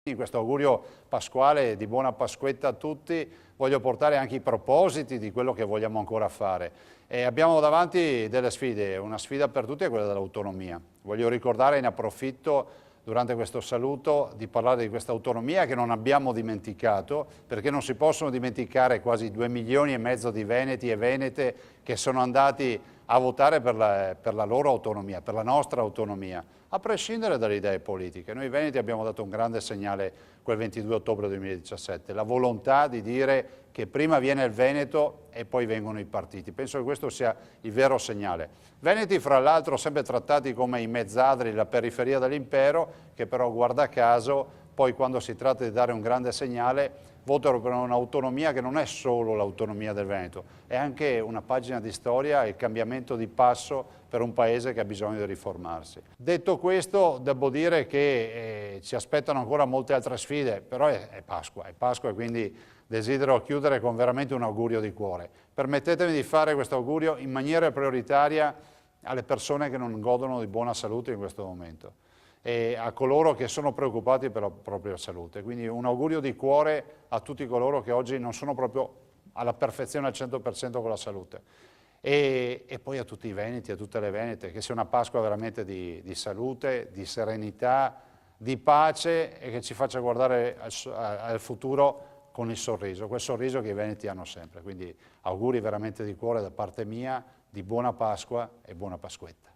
In questo augurio pasquale di buona Pasquetta a tutti voglio portare anche i propositi di quello che vogliamo ancora fare. E abbiamo davanti delle sfide, una sfida per tutti è quella dell'autonomia. Voglio ricordare, in approfitto durante questo saluto, di parlare di questa autonomia che non abbiamo dimenticato, perché non si possono dimenticare quasi 2,5 milioni di veneti e venete che sono andati a votare per la loro autonomia, per la nostra autonomia, a prescindere dalle idee politiche. Noi veneti abbiamo dato un grande segnale quel 22 ottobre 2017, la volontà di dire che prima viene il Veneto e poi vengono i partiti. Penso che questo sia il vero segnale. Veneti, fra l'altro, sempre trattati come i mezzadri, la periferia dell'impero, che però, guarda caso, poi quando si tratta di dare un grande segnale, votano per un'autonomia che non è solo l'autonomia del Veneto, è anche una pagina di storia e il cambiamento di passo per un paese che ha bisogno di riformarsi. Detto questo, devo dire che ci aspettano ancora molte altre sfide, però è Pasqua e quindi desidero chiudere con veramente un augurio di cuore. Permettetemi di fare questo augurio in maniera prioritaria alle persone che non godono di buona salute in questo momento e a coloro che sono preoccupati per la propria salute. Quindi un augurio di cuore a tutti coloro che oggi non sono proprio alla perfezione al 100% con la salute. E poi a tutti i veneti, a tutte le venete, che sia una Pasqua veramente di salute, di serenità, di pace e che ci faccia guardare al futuro con il sorriso, quel sorriso che i veneti hanno sempre. Quindi auguri veramente di cuore da parte mia, di buona Pasqua e buona Pasquetta.